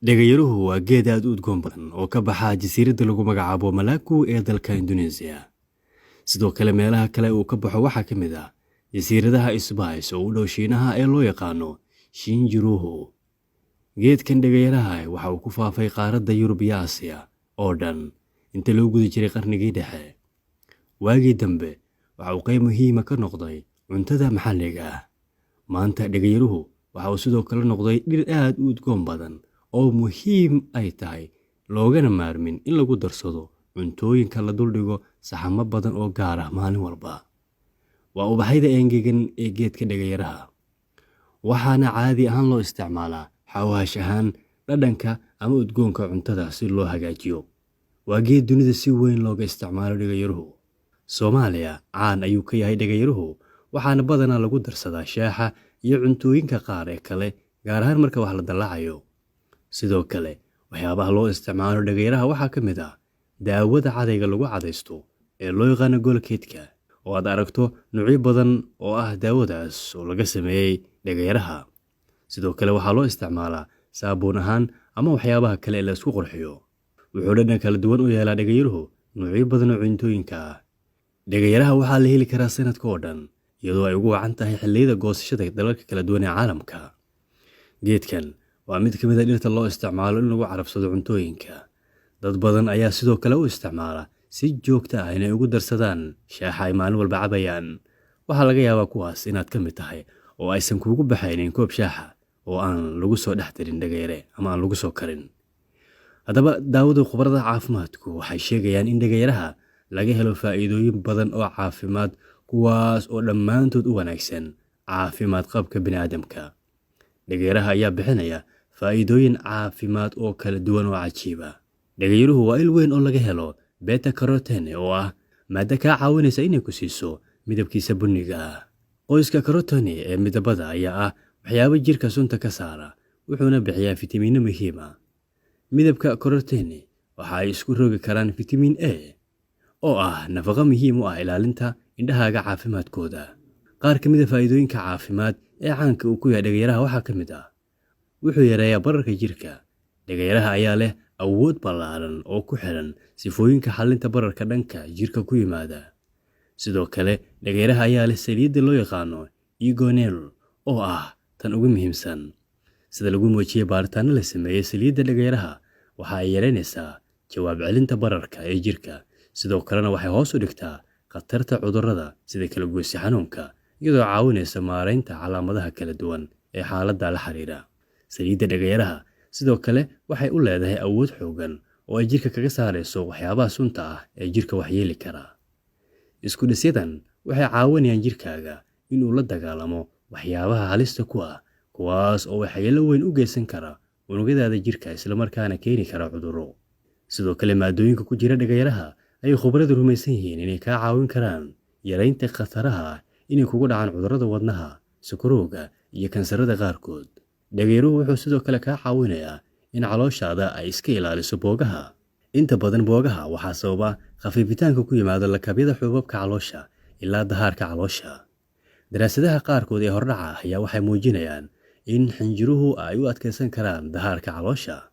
Dhagayaruhu waa geed aad u udgoon badan oo ka baxa jasiiradda lagu magacaabo Malaku ee dalka Indonesia. Sidoo kale meelaha kale uu ka baxo waxaa ka mid ah jasiiradaha Isbays oo u dhow Shiinaha ee loo yaqaano Shinjuruhu. Geedkan dhagayaraha waxa uu ku faafay qaaradda Yurub iyo Aasiya oo dhan inta loo guda jiray qarnigii dhexe. Waagii dambe waxa uu qayb muhiim ah ka noqday cuntada maxalliga ah. Maanta dhagayaruhu waxa uu sidoo kale noqday dhir aad u udgoon badan oo muhiim ay tahay loogana maarmin in lagu darsado cuntooyinka la duldhigo saxamo badan oo gaar ah maalin walba. Waa ubaxyada engegan ee geedka dhagayaraha, waxaana caadi ahaan loo isticmaalaa xawaash ahaan, dhadhanka ama udgoonka cuntada si loo hagaajiyo. Waa geed dunida si weyn looga isticmaalo dhagayaruhu. Soomaaliya caan ayuu ka yahay dhagayaruhu, waxaana badanaa lagu darsadaa shaaha iyo cuntooyinka qaar ee kale, gaar ahaan marka wax la dalacayo. Sidoo kale waxyaabaha loo isticmaalo dhagayaraha waxaa ka mid ah daawada cadayga lagu cadaysto ee loo yaqaano Colgate-ka, oo aad aragto noocyo badan oo ah daawadaas oo laga sameeyay dhagayaraha. Sidoo kale waxaa loo isticmaalaa saabuun ahaan ama waxyaabaha kale ee la isku qurxiyo. Wuxuu dhadhan kala duwan u yeelaa dhagayaruhu noocyo badan oo cuntooyinka ah. Dhagayaraha waxaa la heli karaa sanadka oo dhan, iyadoo ay ugu wacan tahay xilliyada goosashada dalalka kala duwan ee caalamka. Geedkan waa mid ka mid ah dhirta loo isticmaalo in lagu carabsado cuntooyinka. Dad badan ayaa sidoo kale u isticmaala si joogto ah inay ugu darsadaan shaaha ay maalin walba cabayaan. Waxaa laga yaabaa kuwaas inaad ka mid tahay oo aysan kuugu baxaynin koob shaaha oo aan lagu soo dhex darin dhagayare ama aan lagu soo karin. Haddaba daawada khubarada caafimaadku waxay sheegayaan in dhagayaraha laga helo faa'iidooyin badan oo caafimaad, kuwaas oo dhammaantood u wanaagsan caafimaad qabka bini'aadamka. Dhagayaraha ayaa bixinaya faa'iidooyin caafimaad oo kala duwan oo cajiib ah. Dhagayaruhu waa il weyn oo laga helo beta-carotene oo ah maaddo kaa caawinaysa inay ku siiso midabkiisa bunniga ah. Qoyska carotene ee midabada ayaa ah waxyaabo jirka sunta ka saara, wuxuuna bixiyaa fitamiino muhiim ah. Midabka carotene waxa ay isku rogi karaan fitamiin A oo ah nafaqo muhiim u ah ilaalinta indhahaaga caafimaadkooda. Qaar ka mid ah faa'iidooyinka caafimaad ee caanka uu ku yahay dhagayaraha waxaa ka mid ah wuxuu yareeyaa bararka jirka. Dhagayaraha ayaa leh awood ballaaran oo ku xiran sifooyinka xallinta bararka dhanka jirka ku yimaada. Sidoo kale dhagayaraha ayaa leh saliidda loo yaqaano Eugenol oo ah tan ugu muhiimsan. Sida lagu muujiyay baaritaanno la sameeyay, saliidda dhagayaraha waxa ay yareynaysaa jawaab celinta bararka ee jirka. Sidoo kalena waxay hoos u dhigtaa khatarta cudurrada sida kala-goysyo xanuunka, iyadoo caawinaysa maaraynta calaamadaha kala duwan ee xaaladda la xiriira. Saliidda dhagayaraha sidoo kale waxay u leedahay awood xooggan oo ay jirka kaga saarayso waxyaabaha sunta ah ee jirka waxyeeli kara. Isku dhisyadan waxay caawinayaan jirkaaga inuu la dagaalamo waxyaabaha halista ku ah, kuwaas oo waxyeello weyn u geysan kara unugyadaada jirka, isla markaana keeni kara cudurro. Sidoo kale maadooyinka ku jira dhagayaraha ayay khubaradu rumaysan yihiin inay kaa caawin karaan yaraynta khataraha ah inay kugu dhacaan cudurrada wadnaha, sokorowga iyo kansarrada qaarkood. Dhagayaruhu wuxuu sidoo kale kaa caawinayaa in calooshaada ay iska ilaaliso boogaha. Inta badan boogaha waxaa sababa khafiifitaanka ku yimaada lakabyada xuubabka caloosha ilaa dahaarka caloosha. Daraasadaha qaarkood ee hordhaca ayaa waxay muujinayaan in xinjiruhu ay u adkeysan karaan dahaarka caloosha.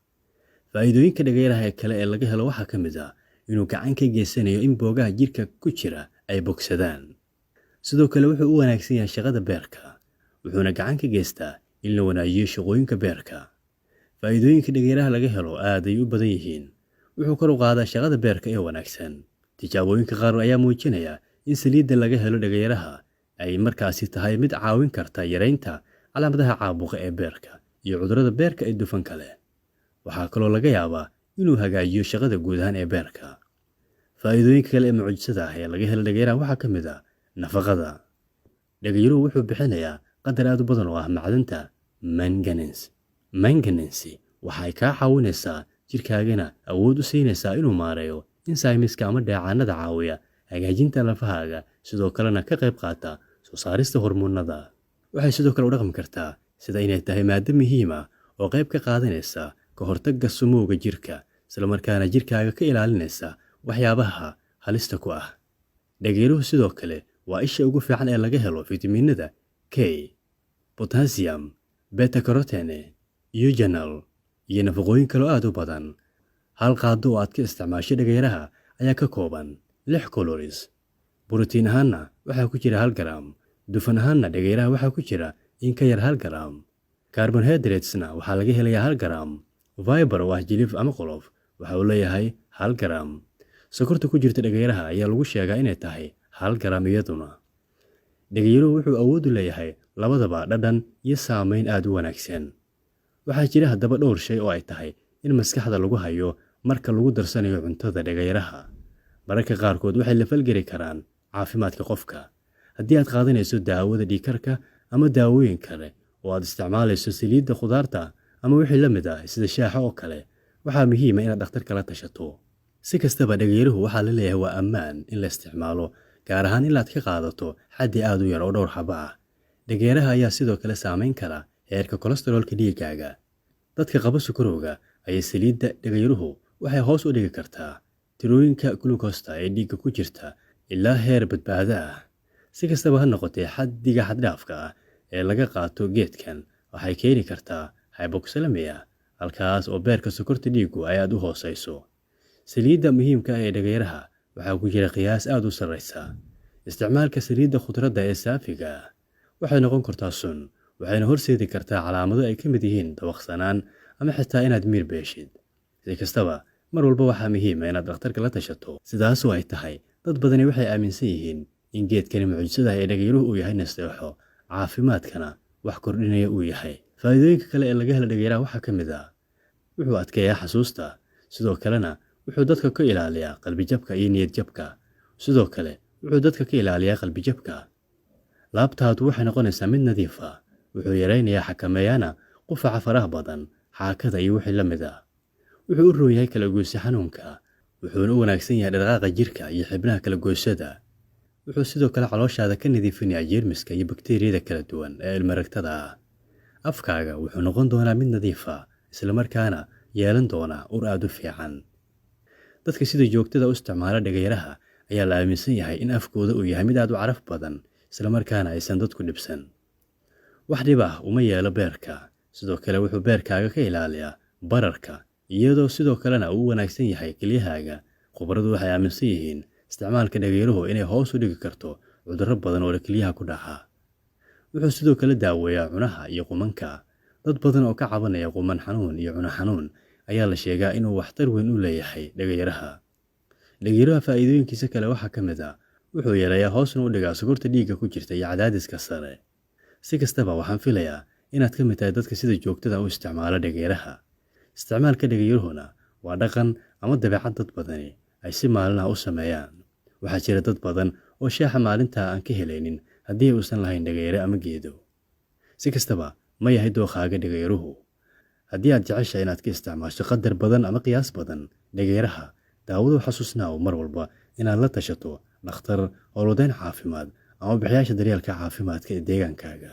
Faa'iidooyinka dhagayaraha ee kale ee laga helo waxaa ka mid ah inuu gacan ka geysanayo in boogaha jirka ku jira ay bogsadaan. Sidoo kale wuxuu u wanaagsan yahay shaqada beerka, wuxuuna gacan ka geystaa in la wanaajiyo shaqooyinka beerka. Faa'iidooyinka dhagayaraha laga helo aad ay u badan yihiin. Wuxuu kor u qaadaa shaqada beerka ee wanaagsan. Tijaabooyinka qaar ayaa muujinaya in saliidda laga helo dhagayaraha ay markaasi tahay mid caawin karta yaraynta calaamadaha caabuqa ee beerka iyo cudurrada beerka ee dufanka leh. Waxaa kaloo laga yaabaa inuu hagaajiyo shaqada guud ahaan ee beerka. Faa'iidooyinka kale ee mucjisada ah ee laga helo dhagayaraha waxaa ka mid ah nafaqada. Dhagayaruhu wuxuu bixinayaa qadar aad u badan oo ah macdanta manganese. Manganese waxay kaa caawinaysaa jirkaagana awood u siinaysaa inuu maareeyo enzymeska ama dheecaannada caawiya hagaajinta lafahaaga, sidoo kalena ka qayb qaata soo saarista hormoonnada. Waxay sidoo kale u dhaqmi kartaa sida inay tahay maaddo muhiim ah oo qayb ka qaadanaysa ka hortagga sumowga jirka, isla markaana jirkaaga ka ilaalinaysa waxyaabaha halista ku ah. Dhagayruhu sidoo kale waa isha ugu fiican ee laga helo fitamiinada K, potassium, beta-carotene, Eugenol, iyo nafaqooyin kaloo aad u badan. Hal qaado oo aad ka isticmaasho dhagayaraha ayaa ka kooban 6 calories. Borotiin ahaanna waxaa ku jira 1 garam. Dufan ahaanna dhagayaraha waxaa ku jira in ka yar 1 garam. Carbohydratesna waxaa laga helayaa 1 garam. Fiber oo ah jilif ama qolof waxa uu leeyahay 1 garam. Sokorta ku jirta dhagayaraha ayaa lagu sheegaa inay tahay 1 garam iyaduna. Dhagayaruhu wuxuu awood u leeyahay labadaba dhadhan iyo saameyn aad u wanaagsan. Waxaa jira haddaba dhowr shay oo ay tahay in maskaxda lagu hayo marka lagu darsanayo cuntada dhagayaraha. Mararka qaarkood waxay la falgeli karaan caafimaadka qofka. Haddii aad qaadanayso daawada dhiigkarka ama daawooyin kale oo aad isticmaalayso saliidda khudaarta ama wixii la mid ah sida shaaha oo kale, waxaa muhiim ah inaad dhakhtarka la tashato. Si kastaba dhagayaruhu waxaa la leeyahay waa ammaan in la isticmaalo, gaar ahaan in aad ka qaadato xaddi aad u yar oo dhowr xabo ah. Dhagayaraha ayaa sidoo kale saameyn kara heerka kolestaroolka dhiiggaaga. Dadka qaba sokorowga ayaa saliidda dhagayaruhu waxay hoos u dhigi kartaa tirooyinka glucose ee dhiigga ku jirta ilaa heer badbaado ah. Si kastaba ha noqotee, xaddiga xad-dhaafka ah ee laga qaato geedkan waxay keeni kartaa hypoxalemia, halkaas oo beerka sokorta dhiiggu ay aad u hooseyso. Saliidda muhiimka ah ee dhagayaraha waxaa ku jira qiyaas aad u sarreysa. Isticmaalka saliidda khudradda ee saafiga ah waxay noqon kartaa sun, waxayna horseedi kartaa calaamado ay ka mid yihiin dawaqsanaan ama xitaa inaad miir beeshid. Si kastaba, mar walba waxaa muhiim ah inaad dhakhtarka la tashato. Sidaasoo ay tahay, dad badani waxay aaminsan yihiin in geedkani mucjisada ee dhagayaruhu uu yahay nasteexo, caafimaadkana wax kordhinaya uu yahay. Faa'iidooyinka kale ee laga helo dhagayaraha waxaa ka mid ah wuxuu adkeeyaa xasuusta, sidoo kalena wuxuu dadka ka ilaaliyaa qalbi-jabka iyo niyad-jabka. Sidoo kale wuxuu dadka ka ilaaliyaa qalbi-jabka. Laabtaadu waxay noqonaysaa mid nadiif ah. Wuxuu yareynayaa xakameeyana qufaca faraha badan, xaakada iyo wixii la mid ah. Wuxuu u roon yahay kala goysyo xanuunka. Wuxuuna u wanaagsan yahay dhaqaaqa jirka iyo xibnaha kala goysyada. Wuxuu sidoo kale calooshaada ka nadiifinayaa jeermiska iyo bakteeriyada kala duwan ee ilmaragtada ah. Afkaaga wuxuu noqon doonaa mid nadiif ah, isla markaana yeelan doona ur aad u fiican. Dadka sida joogtada u isticmaala dhagayaraha ayaa la aaminsan yahay in afkooda uu yahay mid aad u caraf badan, isla markaana aysan dadku dhibsan. Wax dhib ah uma yeelo beerka. Sidoo kale wuxuu beerkaaga ka ilaaliyaa bararka, iyadoo sidoo kalena uu wanaagsan yahay kelyahaaga. Khubaradu waxay aaminsan yihiin isticmaalka dhagayruhu inay hoos u dhigi karto cudurro badan oo kelyaha ku dhaca. Wuxuu sidoo kale daaweeyaa cunaha iyo qumanka. Dad badan oo ka cabanaya quman xanuun iyo cuno xanuun ayaa la sheegaa inuu waxtar weyn u leeyahay dhagayaraha. Dhagayaraha faa'iidooyinkiisa kale waxaa ka mid ah wuxuu yareeyaa hoosna u dhigaa sokorta dhiigga ku jirta iyo cadaadiska sare. Si kastaba, waxaan filayaa inaad ka mid tahay dadka sida joogtada u isticmaala dhagayaraha. Isticmaalka dhagayaruhuna waa dhaqan ama dabeecad dad badani ay si maalin ah u sameeyaan. Waxaa jira dad badan oo shaaha maalintaa aan ka helaynin haddii uusan lahayn dhagayare ama geedo. Si kastaba, ma yahay dookhaaga dhagayaruhu. Haddii aad jeceshahay inaad ka isticmaasho qadar badan ama qiyaas badan dhagayaraha, daawadu xasuusnaaw mar walba inaad la tashato dhakhtar howlwadeyn caafimaad ama bixiyaasha daryeelka caafimaadka ee deegaankaaga.